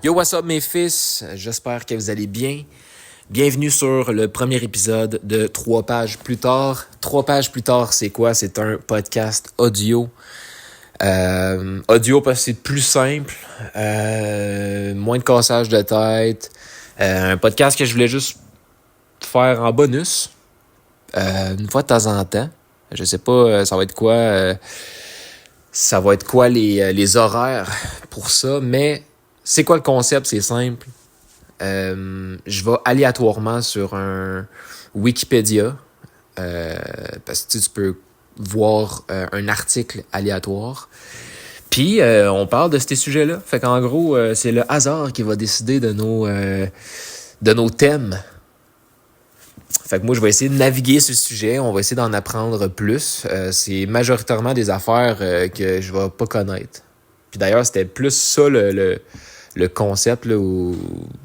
Yo, what's up mes fils? J'espère que vous allez bien. Bienvenue sur le premier épisode de 3 pages plus tard. 3 pages plus tard, c'est quoi? C'est un podcast audio. Audio parce que c'est plus simple, moins de cassage de tête. Un podcast que je voulais juste faire en bonus, une fois de temps en temps. Je sais pas, ça va être quoi les horaires pour ça, mais c'est quoi le concept? C'est simple. Je vais aléatoirement sur un Wikipédia, parce que tu peux voir un article aléatoire. Puis, on parle de ces sujets-là. Fait qu'en gros, c'est le hasard qui va décider de nos thèmes. Fait que moi, je vais essayer de naviguer sur le sujet. On va essayer d'en apprendre plus. C'est majoritairement des affaires que je vais pas connaître. Puis d'ailleurs, c'était plus ça le concept là, au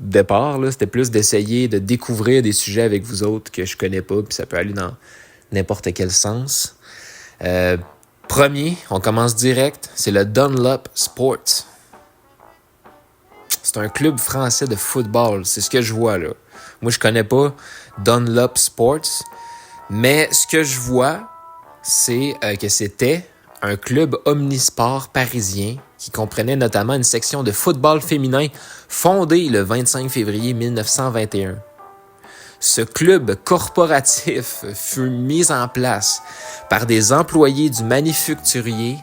départ. Là, c'était plus d'essayer de découvrir des sujets avec vous autres que je connais pas. Puis ça peut aller dans n'importe quel sens. Premier, on commence direct. C'est le Dunlop Sports. C'est un club français de football. C'est ce que je vois là. Moi, je connais pas Dunlop Sports. Mais ce que je vois, c'est que c'était un club omnisport parisien qui comprenait notamment une section de football féminin fondée le 25 février 1921. Ce club corporatif fut mis en place par des employés du manufacturier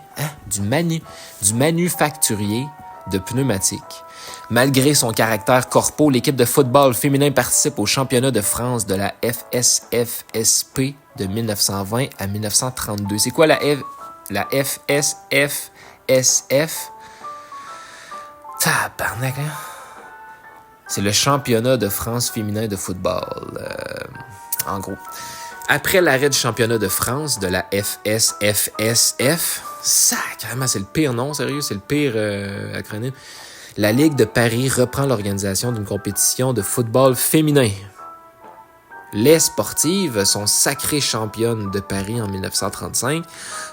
de pneumatiques. Malgré son caractère corpo, l'équipe de football féminin participe au championnat de France de la FSFSP de 1920 à 1932. C'est quoi la FSFSF? Tabarnak, hein? C'est le championnat de France féminin de football. En gros. Après l'arrêt du championnat de France de la FSFSF, sacrément, c'est le pire nom, sérieux, c'est le pire acronyme. La Ligue de Paris reprend l'organisation d'une compétition de football féminin. Les sportives sont sacrées championnes de Paris en 1935,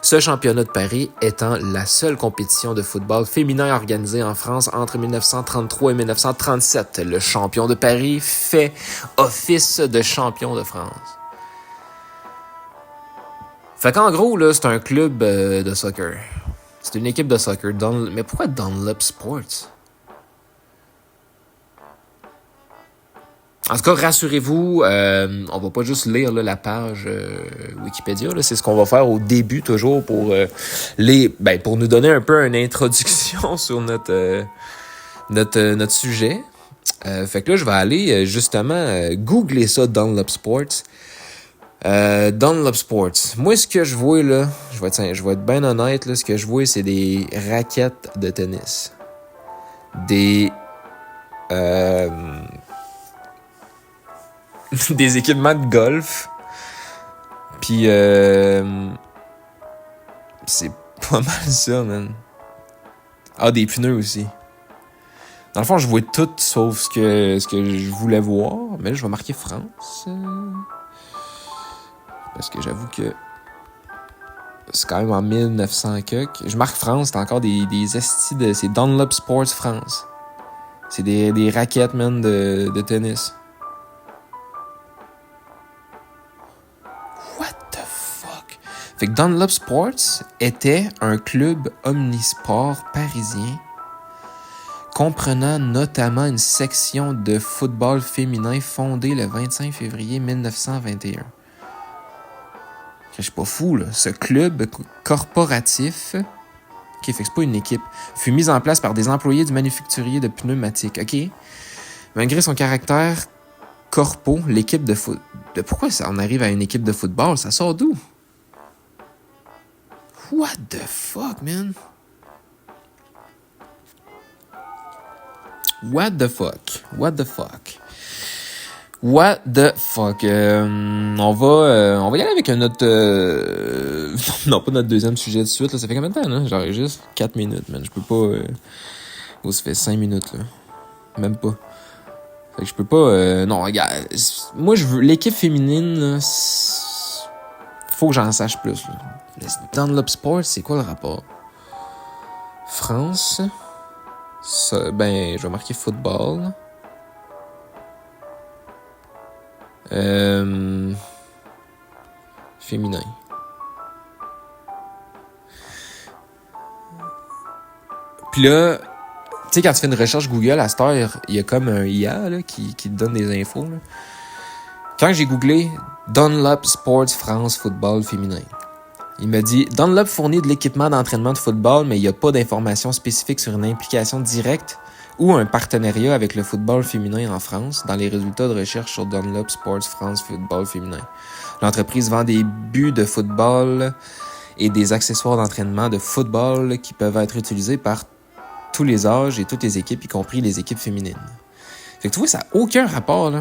ce championnat de Paris étant la seule compétition de football féminin organisée en France entre 1933 et 1937. Le champion de Paris fait office de champion de France. Fait qu'en gros, là, c'est un club de soccer. C'est une équipe de soccer. Mais pourquoi Dunlop Sports? En tout cas, rassurez-vous, on va pas juste lire là, la page Wikipédia. Là, c'est ce qu'on va faire au début toujours pour pour nous donner un peu une introduction sur notre sujet. Fait que là, je vais aller justement googler ça, Dunlop Sports. Dunlop Sports. Moi, ce que je vois là, je vais être bien honnête, là, ce que je vois, c'est des raquettes de tennis. Des équipements de golf. Puis c'est pas mal ça, man. Ah, des pneus aussi. Dans le fond, je vois tout sauf ce que je voulais voir. Mais là, je vais marquer France. Parce que j'avoue que c'est quand même en 1900 quelque. Je marque France, c'est encore des estis de... C'est Dunlop Sports France. C'est des raquettes, man, de tennis. Fait que Dunlop Sports était un club omnisport parisien comprenant notamment une section de football féminin fondée le 25 février 1921. Je suis pas fou, là. Ce club corporatif, ok, fait que c'est pas une équipe, fut mis en place par des employés du manufacturier de pneumatiques, ok? Malgré son caractère corpo, l'équipe de foot... Pourquoi ça en arrive à une équipe de football? Ça sort d'où? What the fuck, man? What the fuck? On va y aller avec un autre... non, pas notre deuxième sujet de suite. Là. Ça fait combien de temps, là? Genre juste 4 minutes, man. Je peux pas... ça fait 5 minutes, là. Même pas. Fait que je peux pas... non, regarde. Moi, je veux... L'équipe féminine, là, faut que j'en sache plus, là. Dunlop Sports, c'est quoi le rapport? France, Ça, ben, je vais marquer football. Féminin. Puis là, tu sais, quand tu fais une recherche Google, à cette heure, il y a comme un IA là, qui te donne des infos. Là. Quand j'ai googlé Dunlop Sports France Football féminin, il me dit Dunlop fournit de l'équipement d'entraînement de football, mais il n'y a pas d'informations spécifiques sur une implication directe ou un partenariat avec le football féminin en France dans les résultats de recherche sur Dunlop Sports France Football féminin. L'entreprise vend des buts de football et des accessoires d'entraînement de football qui peuvent être utilisés par tous les âges et toutes les équipes, y compris les équipes féminines. Fait que tu vois, ça n'a aucun rapport, là.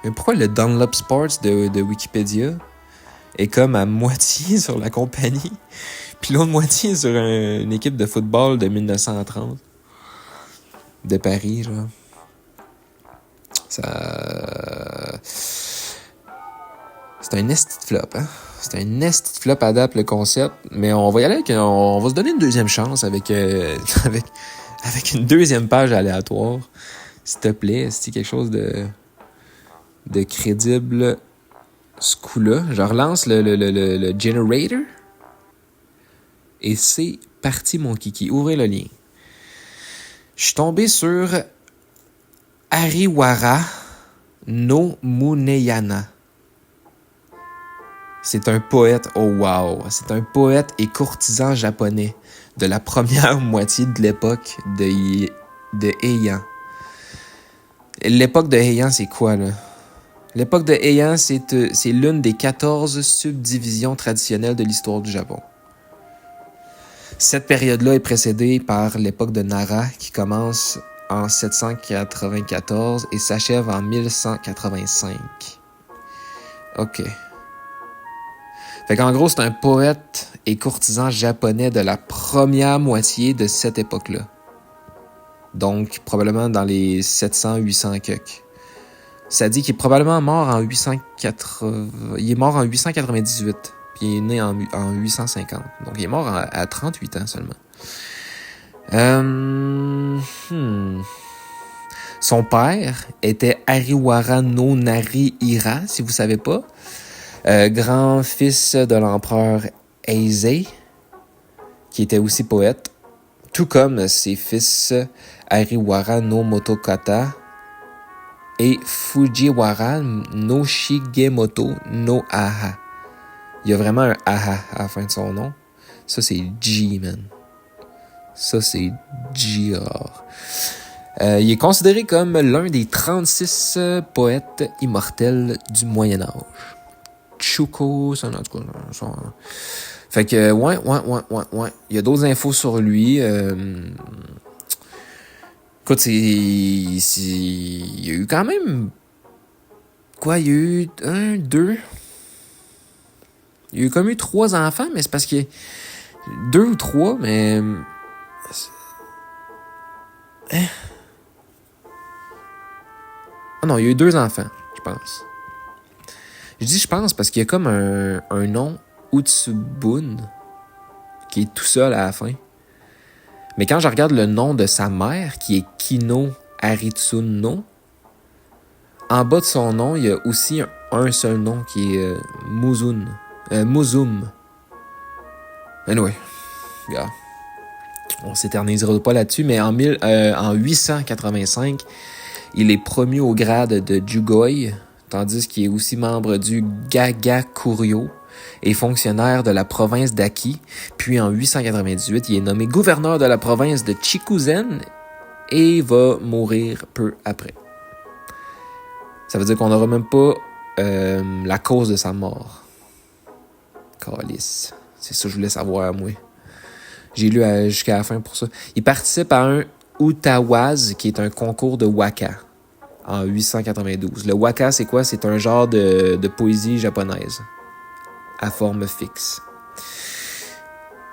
Mais pourquoi le Dunlop Sports de Wikipédia est comme à moitié sur la compagnie, puis l'autre moitié sur une équipe de football de 1930 de Paris, genre. Ça... C'est un esti de flop, hein? C'est un esti de flop adapte le concept, mais on va y aller avec... On va se donner une deuxième chance avec une deuxième page aléatoire. S'il te plaît, c'est quelque chose de crédible ce coup-là. Je relance le generator. Et c'est parti, mon kiki. Ouvrez le lien. Je suis tombé sur Ariwara no Muneyana. C'est un poète, oh wow, c'est un poète et courtisan japonais de la première moitié de l'époque de Heian. L'époque de Heian, c'est quoi, là? L'époque de Heian, c'est l'une des 14 subdivisions traditionnelles de l'histoire du Japon. Cette période-là est précédée par l'époque de Nara, qui commence en 794 et s'achève en 1185. OK. Fait qu'en gros, c'est un poète et courtisan japonais de la première moitié de cette époque-là. Donc, probablement dans les 700-800 quelques. Ça dit qu'il est probablement mort en 880... Il est mort en 898, puis il est né en 850. Donc, il est mort à 38 ans seulement. Son père était Ariwara no Narihira, si vous savez pas. Grand-fils de l'empereur Eisei, qui était aussi poète, tout comme ses fils Ariwara no Motokata et Fujiwara no Shigemoto no Aha. Il y a vraiment un Aha à la fin de son nom. Ça, c'est G, man. Ça, c'est G rare. Il est considéré comme l'un des 36 poètes immortels du Moyen-Âge. Chuko, ça, en tout cas. Ça. Fait que, ouais. Il y a d'autres infos sur lui. Écoute, il y a eu quand même... Quoi, il y a eu 1, 2... Il y a eu comme eu 3 enfants, mais c'est parce qu'il y a 2 ou 3, mais... Hein? Ah non, il y a eu 2 enfants, je pense. Je dis je pense parce qu'il y a comme un nom Utsubun qui est tout seul à la fin. Mais quand je regarde le nom de sa mère, qui est Kino Aritsuno, en bas de son nom, il y a aussi un seul nom qui est Muzum. Anyway, regarde. On s'éternisera pas là-dessus, mais en 885, il est promu au grade de Jugoi, tandis qu'il est aussi membre du Gagakuryo et fonctionnaire de la province d'Aki. Puis en 898, il est nommé gouverneur de la province de Chikuzen et va mourir peu après. Ça veut dire qu'on n'aura même pas la cause de sa mort. Calice. C'est ça que je voulais savoir, moi. J'ai lu jusqu'à la fin pour ça. Il participe à un Utawaz, qui est un concours de waka, en 892. Le waka, c'est quoi? C'est un genre de poésie japonaise, à forme fixe.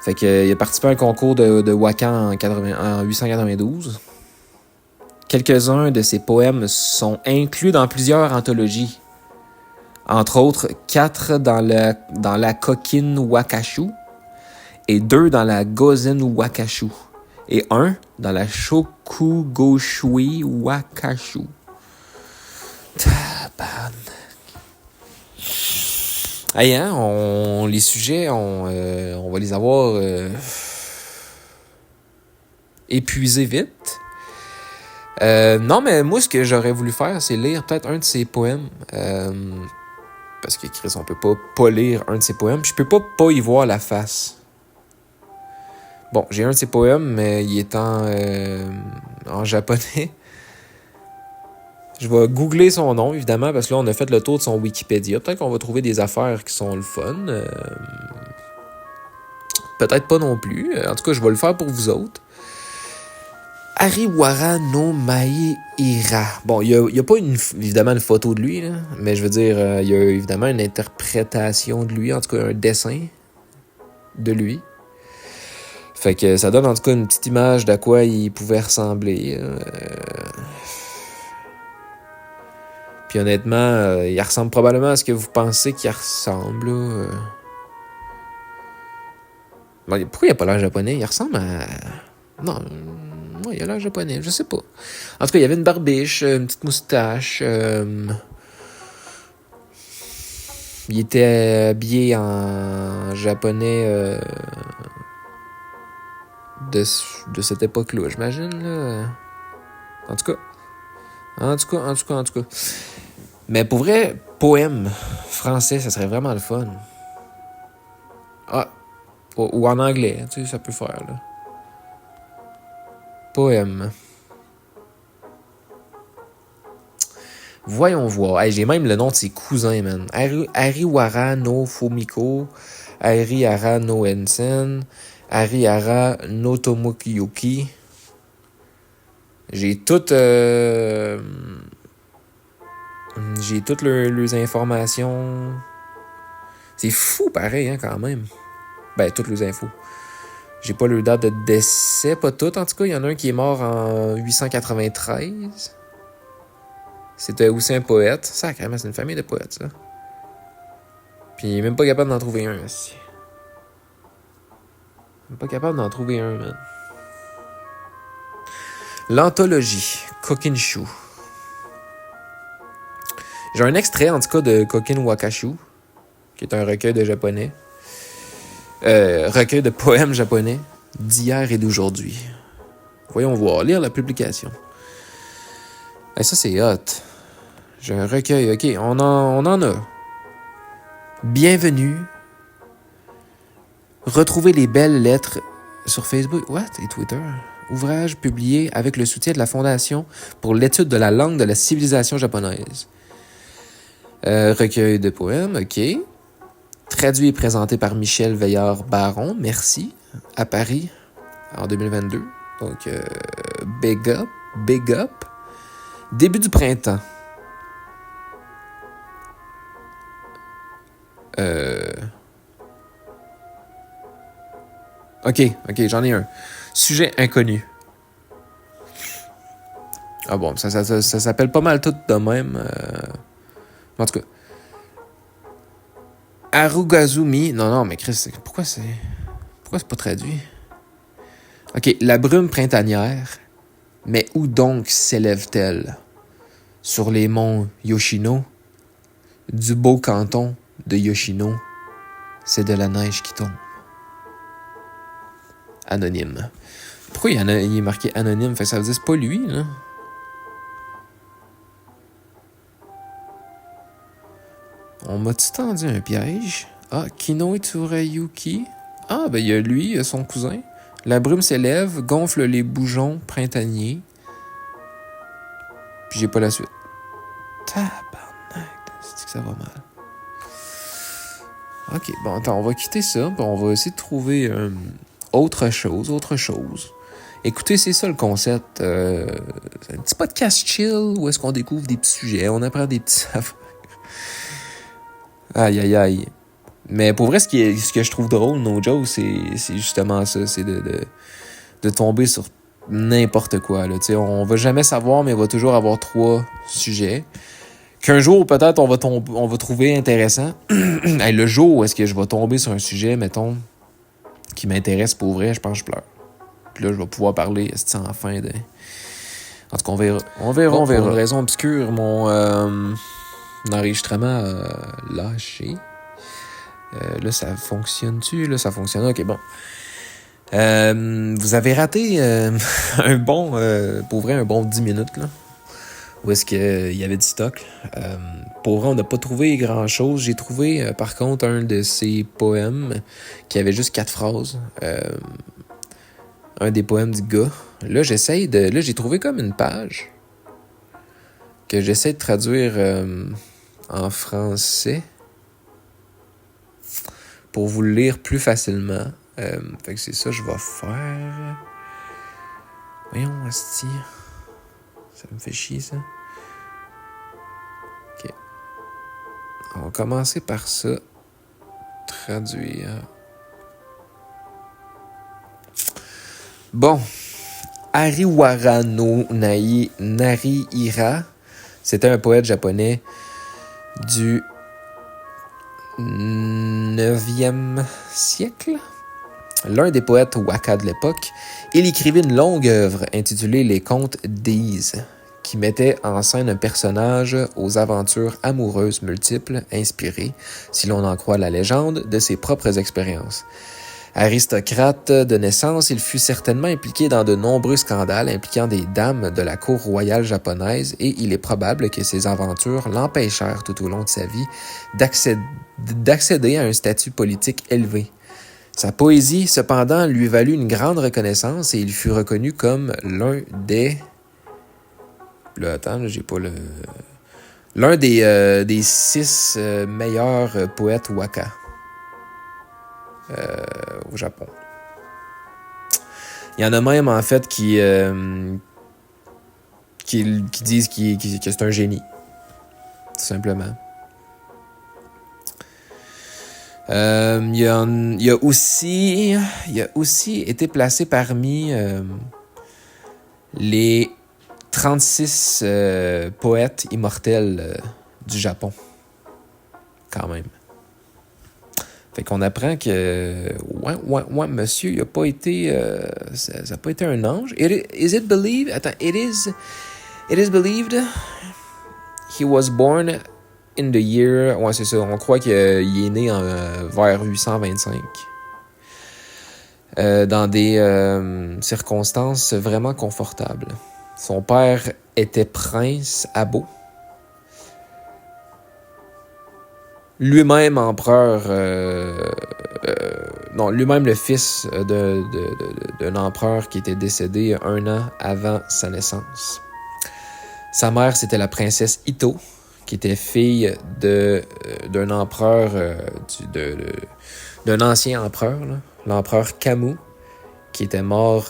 Fait que, il a participé à un concours de waka en 892. Quelques-uns de ses poèmes sont inclus dans plusieurs anthologies. Entre autres, 4 dans la Kokin Wakashu et 2 dans la Gozen Wakashu. et 1 dans la Shokugoshui Wakashu. Tabarnak. Hey, hein, les sujets, on va les avoir épuisés vite. Non, mais moi, ce que j'aurais voulu faire, c'est lire peut-être un de ses poèmes. Parce que Chris, on peut pas lire un de ses poèmes. Je peux pas y voir la face. Bon, j'ai un de ses poèmes, mais il est en japonais. Je vais googler son nom, évidemment, parce que là, on a fait le tour de son Wikipédia. Peut-être qu'on va trouver des affaires qui sont le fun. Peut-être pas non plus. En tout cas, je vais le faire pour vous autres. Ariwara no Maeira. Bon, il y a pas évidemment une photo de lui, là, mais je veux dire, il y a évidemment une interprétation de lui, en tout cas un dessin de lui. Fait que ça donne en tout cas une petite image d'à quoi il pouvait ressembler. Puis honnêtement, il ressemble probablement à ce que vous pensez qu'il ressemble. Bon, pourquoi il a pas l'air japonais? Il ressemble à... Non, il a l'air japonais, je sais pas. En tout cas, il y avait une barbiche, une petite moustache. Il était habillé en japonais de cette époque-là, j'imagine. Là. En tout cas. Mais pour vrai, poème français, ça serait vraiment le fun. Ah, ou en anglais, tu sais, ça peut faire, là. Poème. Voyons voir. Hey, j'ai même le nom de ses cousins, man. Ariwara no Fumiko, Arihara no Ensen, Arihara no Tomokiyuki. J'ai toutes leurs informations. C'est fou pareil, hein, quand même. Ben, toutes les infos. J'ai pas leur date de décès, pas toutes. En tout cas, il y en a un qui est mort en 893. C'était aussi un poète. Sacrément, c'est une famille de poètes, ça. Puis il est même pas capable d'en trouver un, aussi. Même pas capable d'en trouver un, man. L'anthologie, Kokinshu. J'ai un extrait, en tout cas, de Kokin Wakashu, qui est un recueil de japonais. Recueil de poèmes japonais d'hier et d'aujourd'hui. Voyons voir, lire la publication. Ça, c'est hot. J'ai un recueil. OK, on en a. Bienvenue. Retrouvez les belles lettres sur Facebook. What? Et Twitter. Ouvrage publié avec le soutien de la Fondation pour l'étude de la langue de la civilisation japonaise. Recueil de poèmes, OK. Traduit et présenté par Michel Veillard-Baron, merci, à Paris, en 2022. Donc, big up. Début du printemps. OK, j'en ai un. Sujet inconnu. Ah bon, ça s'appelle pas mal tout de même. En tout cas. Arugazumi. Non, mais Chris, pourquoi c'est pas traduit? OK, la brume printanière. Mais où donc s'élève-t-elle? Sur les monts Yoshino? Du beau canton de Yoshino, c'est de la neige qui tombe. Anonyme. Pourquoi il est marqué anonyme? Fait que ça veut dire que c'est pas lui, là. On m'a-tu tendu un piège? Ah, Kino Tsurayuki. Ah, ben il y a lui, il y a son cousin. La brume s'élève, gonfle les bourgeons printaniers. Puis j'ai pas la suite. Tabarnak, c'est que ça va mal. Ok, bon, attends, on va quitter ça, puis on va essayer de trouver autre chose. Écoutez, c'est ça le concept. C'est un petit podcast chill où est-ce qu'on découvre des petits sujets, on apprend des petits affaires. Aïe. Mais pour vrai, ce que je trouve drôle, no joke, c'est justement ça. C'est de tomber sur n'importe quoi. Là. On va jamais savoir, mais on va toujours avoir 3 sujets. Qu'un jour, peut-être, on va trouver intéressant. Le jour où est-ce que je vais tomber sur un sujet, mettons, qui m'intéresse pour vrai, je pense que je pleure. Puis là, je vais pouvoir parler sans fin de... En tout cas, on verra. Pour une raison obscure, mon enregistrement a lâché. Là, ça fonctionne-tu? Là, ça fonctionne. OK, bon. Vous avez raté pour vrai, un bon 10 minutes, là. Où est-ce qu'il y avait du stock. Pour vrai, on n'a pas trouvé grand-chose. J'ai trouvé, par contre, un de ses poèmes qui avait juste 4 phrases. Un des poèmes du gars. Là, j'ai trouvé comme une page que j'essaie de traduire en français pour vous le lire plus facilement. Fait que c'est ça que je vais faire. Voyons, asti. Ça me fait chier, ça. OK. On va commencer par ça. Traduire. Bon. Ariwara no Narihira, c'était un poète japonais du 9e siècle. L'un des poètes waka de l'époque, il écrivit une longue œuvre intitulée Les Contes d'Ise, qui mettait en scène un personnage aux aventures amoureuses multiples, inspiré, si l'on en croit la légende, de ses propres expériences. Aristocrate de naissance, il fut certainement impliqué dans de nombreux scandales impliquant des dames de la cour royale japonaise et il est probable que ces aventures l'empêchèrent tout au long de sa vie d'accéder à un statut politique élevé. Sa poésie, cependant, lui valut une grande reconnaissance et il fut reconnu comme l'un des... Là, attends, là, j'ai pas le... L'un des 6 meilleurs poètes waka. Au Japon. Il y en a même, en fait, qui disent que c'est un génie. Tout simplement. Il a aussi été placé parmi les 36 poètes immortels du Japon. Quand même. Fait qu'on apprend que ouais, monsieur, il a pas été ça a pas été un ange. It is believed he was born in the year, ouais, c'est ça, on croit qu'il est né vers 825. Dans des circonstances vraiment confortables. Son père était prince Abo. Lui-même empereur, lui-même le fils d'un empereur qui était décédé 1 an avant sa naissance. Sa mère, c'était la princesse Ito, qui était fille d'un empereur, d'un ancien empereur, là, l'empereur Kamu, qui était mort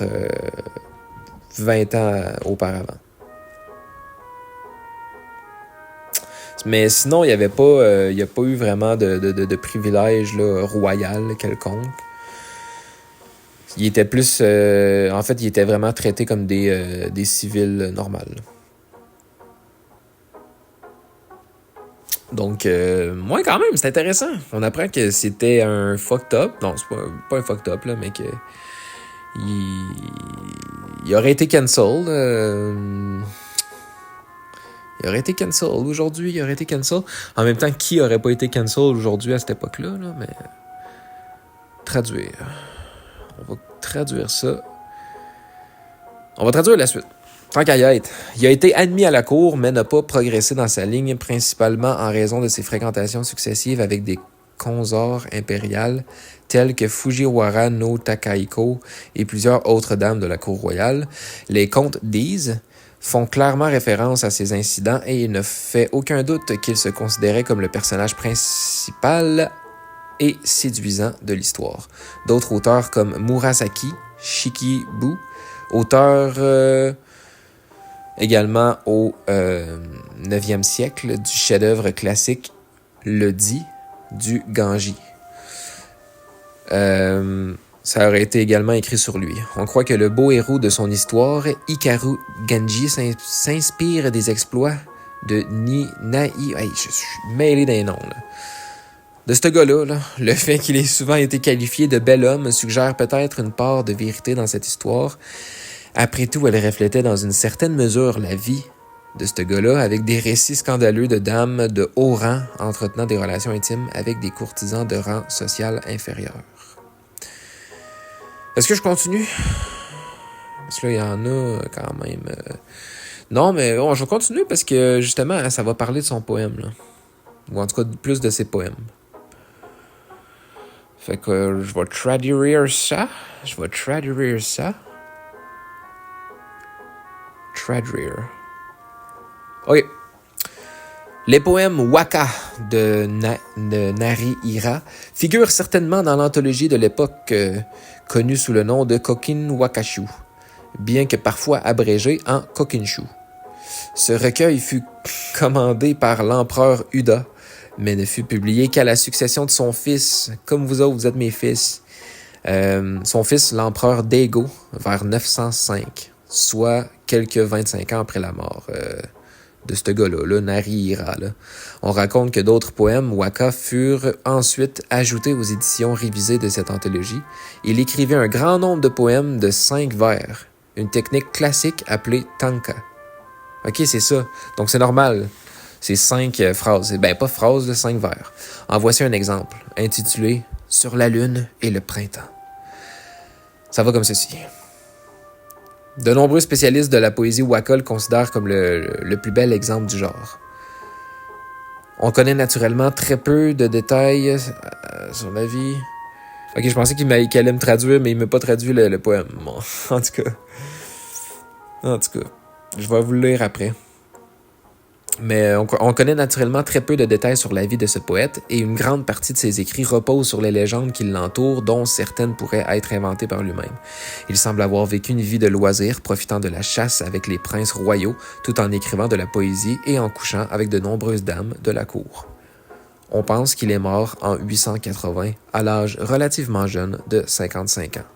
20 ans auparavant. Mais sinon, il n'y a pas eu vraiment de privilège là, royal quelconque. Il était plus... en fait, il était vraiment traité comme des civils normales. Donc, moi, quand même, c'est intéressant. On apprend que c'était un fucked up. Non, c'est pas un fucked up, là, mais que... Il aurait été cancelled. Il aurait été cancel. Aujourd'hui, il aurait été cancel. En même temps, qui aurait pas été cancel aujourd'hui à cette époque-là, là, mais... Traduire. On va traduire ça. On va traduire la suite. Tant qu'à y être. Il a été admis à la cour, mais n'a pas progressé dans sa ligne, principalement en raison de ses fréquentations successives avec des consorts impériales telles que Fujiwara no Takahiko et plusieurs autres dames de la cour royale. Les contes d'Ise font clairement référence à ces incidents et il ne fait aucun doute qu'il se considérait comme le personnage principal et séduisant de l'histoire. D'autres auteurs comme Murasaki Shikibu, auteur également au 9e siècle du chef-d'œuvre classique Le Di du Ganji. Ça aurait été également écrit sur lui. On croit que le beau héros de son histoire, Hikaru Genji, s'inspire des exploits de Nai... Hey, je suis mêlé des noms, là. de ce gars-là, là, le fait qu'il ait souvent été qualifié de bel homme suggère peut-être une part de vérité dans cette histoire. Après tout, elle reflétait dans une certaine mesure la vie de ce gars-là, avec des récits scandaleux de dames de haut rang entretenant des relations intimes avec des courtisans de rang social inférieur. Est-ce que je continue? Parce que là, il y en a quand même. Non, mais bon, je vais continuer parce que justement, ça va parler de son poème, là. Ou en tout cas, plus de ses poèmes. Fait que je vais traduire ça. Traduire. Ok. Les poèmes Waka de Narihira figurent certainement dans l'anthologie de l'époque connue sous le nom de Kokin Wakashu, bien que parfois abrégé en Kokinshu. Ce recueil fut commandé par l'empereur Uda, mais ne fut publié qu'à la succession de son fils, comme vous autres, vous êtes mes fils, son fils l'empereur Daigo, vers 905, soit quelques 25 ans après la mort de ce gars-là, Narihira. On raconte que d'autres poèmes waka furent ensuite ajoutés aux éditions révisées de cette anthologie. Il écrivait un grand nombre de poèmes de 5 vers, une technique classique appelée tanka. Ok, c'est ça. Donc c'est normal. C'est 5 phrases. Ben pas phrases, 5 vers. En voici un exemple, intitulé « Sur la lune et le printemps ». Ça va comme ceci. De nombreux spécialistes de la poésie waka le considèrent comme le plus bel exemple du genre. On connaît naturellement très peu de détails sur la vie. Ok, je pensais qu'il allait me traduire, mais il m'a pas traduit le poème. Bon, en tout cas, je vais vous le lire après. Mais on connaît naturellement très peu de détails sur la vie de ce poète, et une grande partie de ses écrits repose sur les légendes qui l'entourent, dont certaines pourraient être inventées par lui-même. Il semble avoir vécu une vie de loisirs, profitant de la chasse avec les princes royaux, tout en écrivant de la poésie et en couchant avec de nombreuses dames de la cour. On pense qu'il est mort en 880, à l'âge relativement jeune de 55 ans.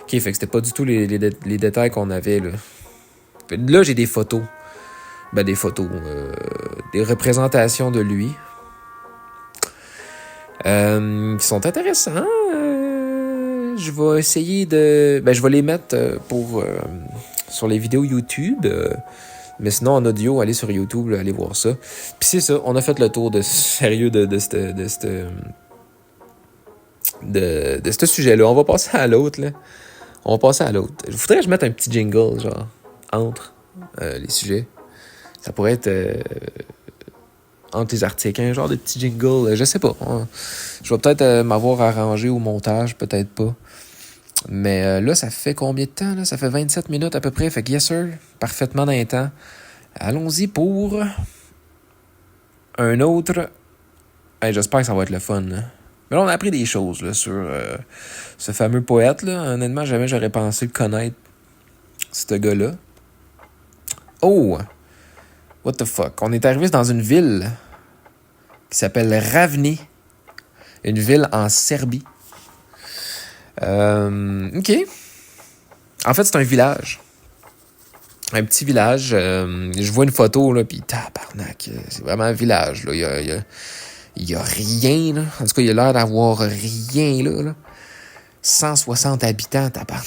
Ok, fait que c'était pas du tout les détails qu'on avait, là. Là, j'ai des photos. Des représentations de lui qui sont intéressants. Je vais essayer je vais les mettre sur les vidéos YouTube. Mais sinon, en audio, allez sur YouTube, là, allez voir ça. Puis c'est ça, on a fait le tour de sérieux de ce sujet-là. On va passer à l'autre, là. Il faudrait que je mette un petit jingle, genre, entre les sujets. Ça pourrait être entre les articles, un genre de petit jingle, je sais pas. Je vais peut-être m'avoir arrangé au montage, peut-être pas. Mais là, ça fait combien de temps? Là? Ça fait 27 minutes à peu près. Fait que yes sir, parfaitement dans les temps. Allons-y pour un autre. Hey, j'espère que ça va être le fun. Là. Mais là, on a appris des choses là, sur ce fameux poète. Là. Honnêtement, jamais j'aurais pensé le connaître, ce gars-là. Oh! What the fuck? On est arrivé dans une ville qui s'appelle Ravni. Une ville en Serbie. OK. En fait, c'est un village. Un petit village. Je vois une photo, là, puis tabarnak. C'est vraiment un village, là. Il y a rien, là. En tout cas, il a l'air d'avoir rien, là. 160 habitants, tabarnak.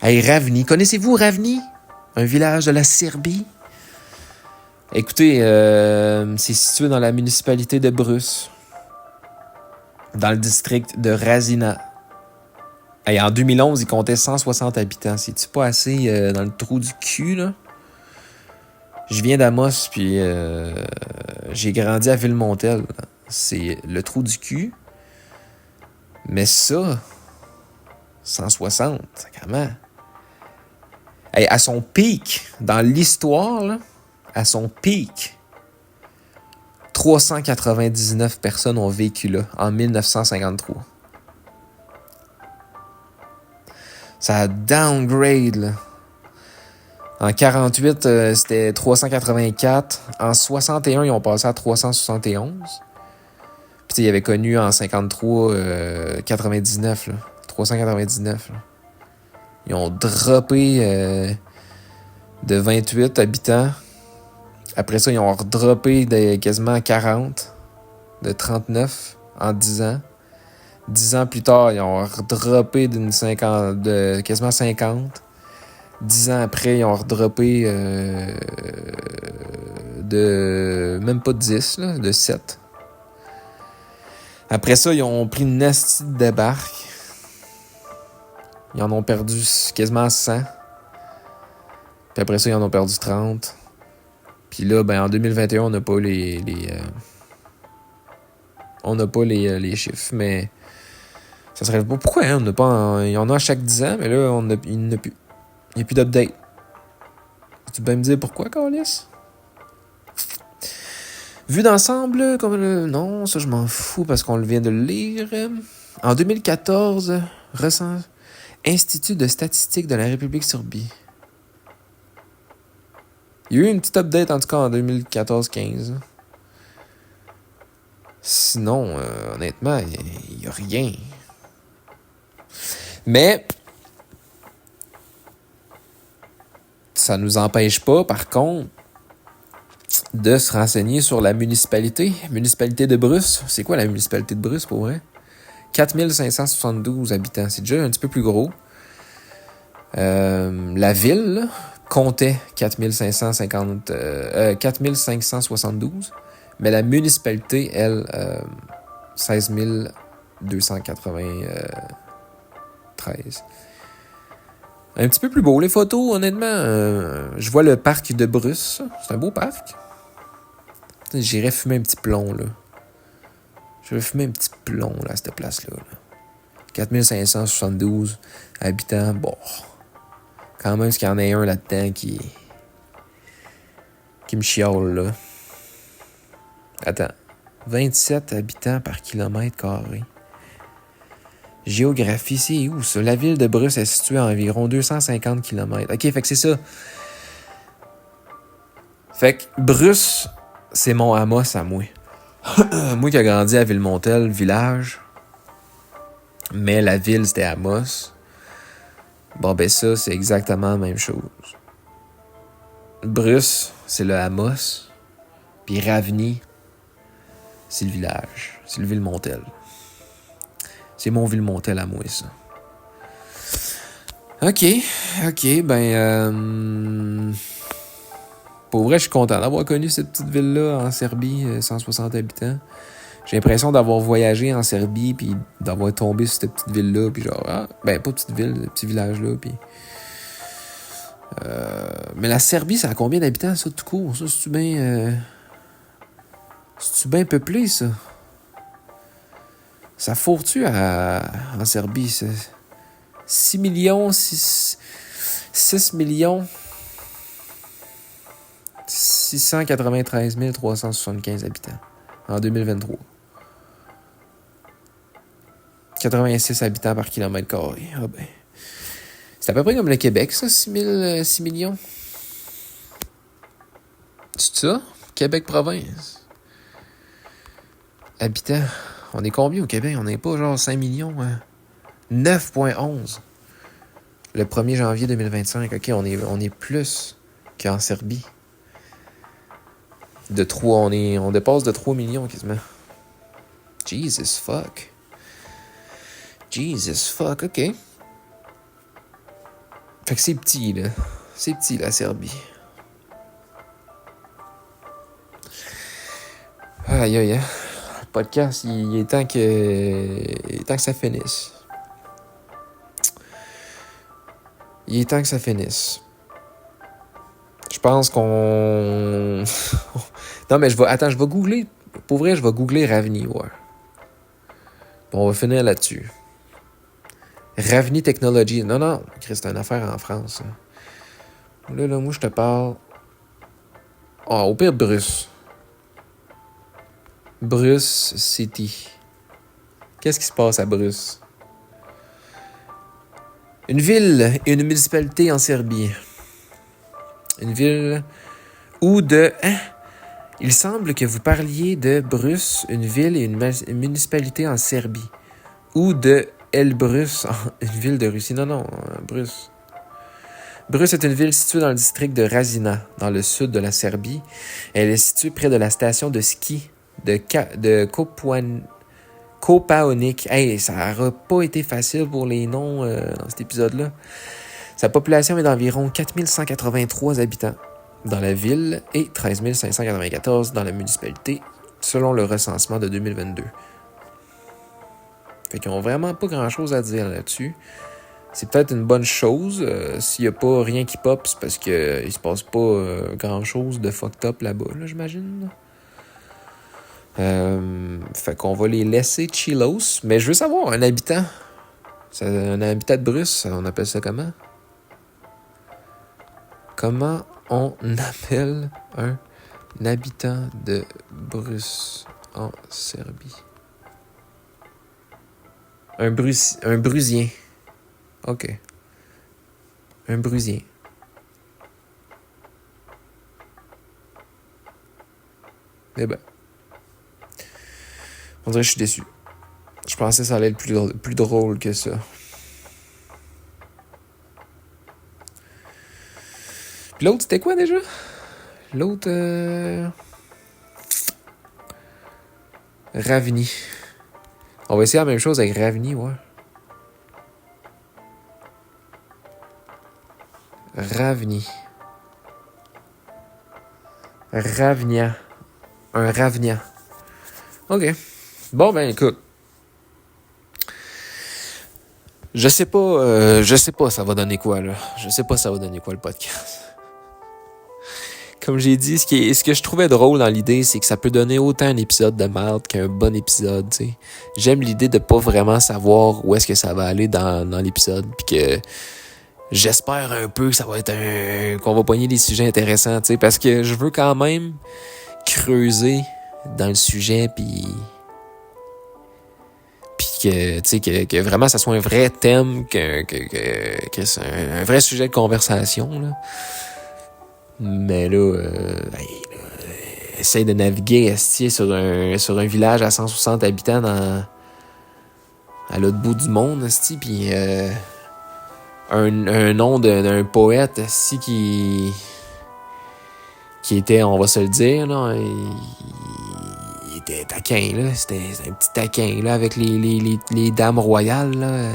Hey, Ravni. Connaissez-vous Ravni? Un village de la Serbie. Écoutez, c'est situé dans la municipalité de Brus, dans le district de Razina. Et en 2011, il comptait 160 habitants. C'est-tu pas assez dans le trou du cul, là? Je viens d'Amos, puis j'ai grandi à Villemontel. C'est le trou du cul. Mais ça, 160, sacrément. Hey, à son pic, dans l'histoire, là, à son pic, 399 personnes ont vécu là, en 1953. Ça a downgrade, là. En 48, c'était 384. En 61, ils ont passé à 371. Puis ils avaient connu en 53, 99, là. 399, là. Ils ont droppé de 28 habitants Après ça, ils ont redroppé de quasiment 40, de 39 en 10 ans. 10 ans plus tard, ils ont redroppé de quasiment 50. 10 ans après, ils ont redroppé de même pas de 10, là, de 7. Après ça, ils ont pris une nasty de débarque. Ils en ont perdu quasiment 100. Puis après ça, ils en ont perdu 30. Puis là, ben en 2021, on n'a pas on n'a pas les chiffres, mais ça serait pas pourquoi, hein? On n'a pas il y en a à chaque 10 ans, mais là, il n'y a plus. Il n'y a plus d'update. Tu peux me dire pourquoi, Carlis? Vu d'ensemble, comme non, ça je m'en fous parce qu'on vient de le lire. En 2014, Institut de statistique de la République Serbie. Il y a eu une petite update en tout cas en 2014-15. Sinon, honnêtement, il n'y a rien. Mais ça ne nous empêche pas, par contre, de se renseigner sur la municipalité. Municipalité de Bruce. C'est quoi la municipalité de Bruce, pour vrai? 4572 habitants. C'est déjà un petit peu plus gros. La ville là, comptait 4572. Mais la municipalité, elle, 16 293. Un petit peu plus beau, les photos, honnêtement. Je vois le parc de Bruce. C'est un beau parc. J'irais fumer un petit plomb, là. Je vais fumer un petit plomb, là, à cette place-là. 4572 habitants. Bon. Quand même, qu'il y en ait un là-dedans qui me chiale, là. Attends. 27 habitants par kilomètre carré. Géographie, c'est où ça? La ville de Bruce est située à environ 250 km. OK, fait que c'est ça. Fait que Bruce, c'est mon Amos à moi. Moi qui ai grandi à Villemontel, village. Mais la ville, c'était Amos. Bon, ben ça, c'est exactement la même chose. Bruce, c'est le Amos. Puis Ravny, c'est le village. C'est le Villemontel. C'est mon Villemontel à moi, ça. OK, ben... pour vrai, je suis content d'avoir connu cette petite ville-là en Serbie, 160 habitants. J'ai l'impression d'avoir voyagé en Serbie, puis d'avoir tombé sur cette petite ville-là, puis genre... pas petite ville, petit village-là, puis... mais la Serbie, ça a combien d'habitants, ça, tout court? Ça, c'est-tu bien... c'est-tu bien peuplé, ça? Ça fourre-tu en Serbie, ça? 6 millions, 6 millions 693 375 habitants en 2023. 86 habitants par kilomètre carré. Ah ben. C'est à peu près comme le Québec, ça, 6 millions. C'est ça? Québec province. Habitants. On est combien au Québec? On n'est pas genre 5 millions, hein? 9,11. Le 1er janvier 2025. OK, on est plus qu'en Serbie. De 3, on dépasse de 3 millions quasiment. Jesus fuck, OK. Fait que c'est petit, là. C'est petit, la Serbie. Aïe, aïe, hein. Le podcast, il est temps que ça finisse. Il est temps que ça finisse. Je pense qu'on... Non, mais je vais googler. Pour vrai, je vais googler Ravny, ouais. Bon, on va finir là-dessus. Ravny Technology. Non, c'est une affaire en France. Hein. Là, moi, je te parle... au pire, Bruce. Bruce City. Qu'est-ce qui se passe à Bruce? Une ville et une municipalité en Serbie. Une ville où de... Il semble que vous parliez de Bruce, une ville et une municipalité en Serbie. Ou de Elbrus, une ville de Russie. Non, Bruce. Brus est une ville située dans le district de Rasina, dans le sud de la Serbie. Elle est située près de la station de ski de Kopaonik. Hey, ça n'aura pas été facile pour les noms dans cet épisode-là. Sa population est d'environ 4183 habitants dans la ville et 13 594 dans la municipalité, selon le recensement de 2022. Fait qu'ils n'ont vraiment pas grand-chose à dire là-dessus. C'est peut-être une bonne chose. S'il n'y a pas rien qui pop, c'est parce qu'il ne se passe pas grand-chose de fucked up là-bas, là, j'imagine. Fait qu'on va les laisser chillos. Mais je veux savoir, un habitant de Bruce, on appelle ça comment? Comment on appelle un habitant de Bruce en Serbie? Un brusien. OK. Un brusien. Eh ben. On dirait que je suis déçu. Je pensais que ça allait être plus drôle que ça. Puis l'autre, c'était quoi déjà? L'autre, Ravni. On va essayer la même chose avec Ravni, ouais. Ravni. Ravnia. Un Ravnia. OK. Bon, ben, écoute. Je sais pas ça va donner quoi, là. Je sais pas ça va donner quoi, le podcast. Comme j'ai dit, ce que je trouvais drôle dans l'idée, c'est que ça peut donner autant un épisode de merde qu'un bon épisode, tu sais. J'aime l'idée de pas vraiment savoir où est-ce que ça va aller dans l'épisode, puis que j'espère un peu que ça va être qu'on va pogner des sujets intéressants, tu sais, parce que je veux quand même creuser dans le sujet, puis que, tu sais, que vraiment ça soit un vrai thème, que c'est un vrai sujet de conversation, là. Mais là, essaye de naviguer sur un village à 160 habitants à l'autre bout du monde, puis un nom d'un poète qui était, on va se le dire, là, il était taquin, là. C'était un petit taquin, là, avec les dames royales, là.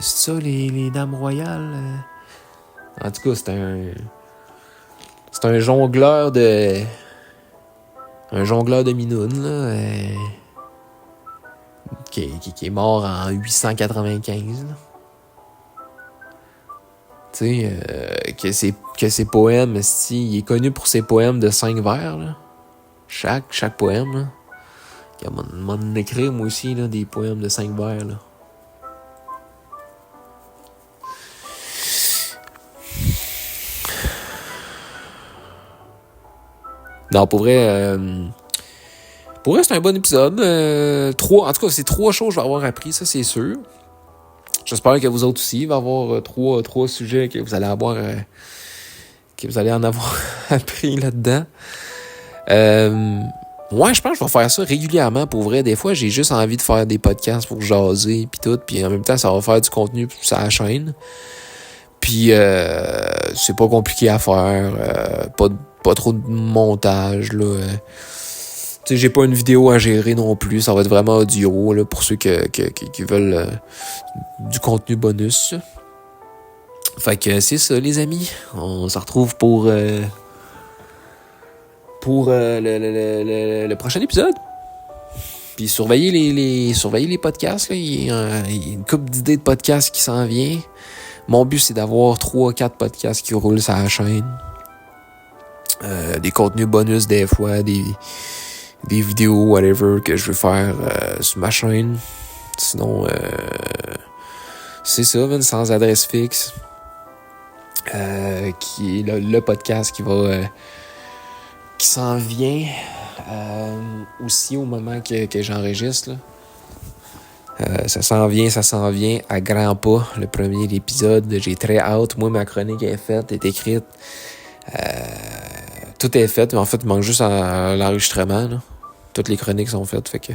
C'est ça, les dames royales? En tout cas, c'est un jongleur de minoune, là, qui est mort en 895, là. Tu sais, que ses poèmes, il est connu pour ses poèmes de 5 vers, là. Chaque poème, là. Il m'a écrit, moi aussi, là, des poèmes de 5 vers, là. Non, pour vrai, c'est un bon épisode. En tout cas, c'est 3 choses que je vais avoir appris, ça, c'est sûr. J'espère que vous autres aussi, il va y avoir 3 sujets que vous allez avoir, que vous allez en avoir appris là-dedans. Ouais, je pense que je vais faire ça régulièrement, pour vrai. Des fois, j'ai juste envie de faire des podcasts pour jaser, puis tout. Puis en même temps, ça va faire du contenu sur la chaîne. Puis c'est pas compliqué à faire. Pas trop de montage, là. Tu sais, j'ai pas une vidéo à gérer non plus. Ça va être vraiment audio, là, pour ceux qui veulent du contenu bonus. Fait que c'est ça, les amis. On se retrouve pour le prochain épisode. Puis surveillez les podcasts, là. Il y a une couple d'idées de podcasts qui s'en vient. Mon but, c'est d'avoir 3-4 podcasts qui roulent sur la chaîne. Des contenus bonus des fois, des vidéos, whatever, que je veux faire sur ma chaîne. Sinon, c'est ça, sans adresse fixe. Qui est le podcast qui s'en vient aussi au moment que j'enregistre, là. Ça s'en vient à grands pas, le premier épisode. J'ai très hâte. Moi, ma chronique est faite, est écrite. Tout est fait. En fait, il manque juste l'enregistrement, là. Toutes les chroniques sont faites. Fait que...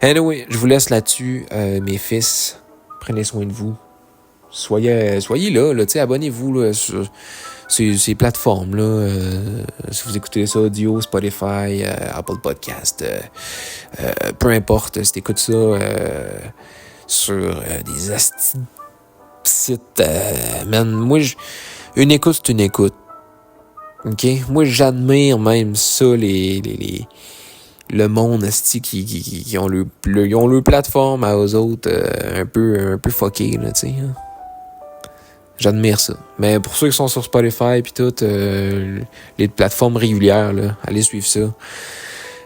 Anyway, je vous laisse là-dessus, mes fils. Prenez soin de vous. soyez là, tu sais, abonnez-vous là, sur ces plateformes-là. Si vous écoutez ça audio, Spotify, Apple Podcast, peu importe, si t'écoutes ça sur des sites, man, moi, une écoute, c'est une écoute. OK? Moi, j'admire même ça, le monde asti qui ont leur plateforme à eux autres un peu fucké, là, tu sais. Hein. J'admire ça. Mais pour ceux qui sont sur Spotify puis tout, les plateformes régulières, là, allez suivre ça.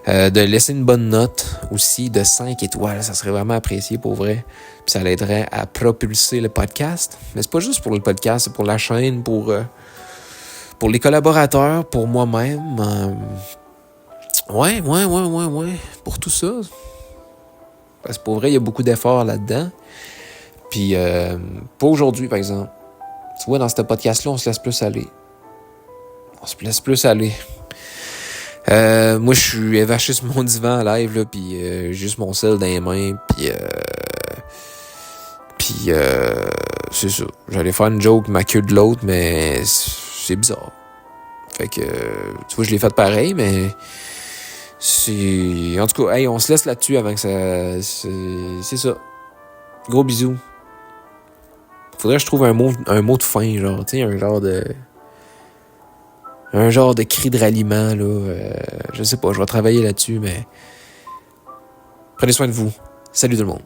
De laisser une bonne note aussi de 5 étoiles, ça serait vraiment apprécié pour vrai. Puis ça l'aiderait à propulser le podcast. Mais c'est pas juste pour le podcast, c'est pour la chaîne, pour les collaborateurs, pour moi-même. Ouais. Pour tout ça. Parce que pour vrai, il y a beaucoup d'efforts là-dedans. Puis pas aujourd'hui, par exemple. Tu vois, dans ce podcast-là, on se laisse plus aller. Moi, je suis évaché sur mon divan en live, là, puis juste mon sel dans les mains, puis c'est ça. J'allais faire une joke, ma queue de l'autre, mais c'est bizarre. Fait que, tu vois, je l'ai fait pareil, mais c'est... En tout cas, hey, on se laisse là-dessus avant que ça... C'est ça. Gros bisous. Faudrait que je trouve un mot de fin, genre, tu sais, un genre de cri de ralliement, là. Je sais pas, je vais travailler là-dessus, mais prenez soin de vous. Salut tout le monde.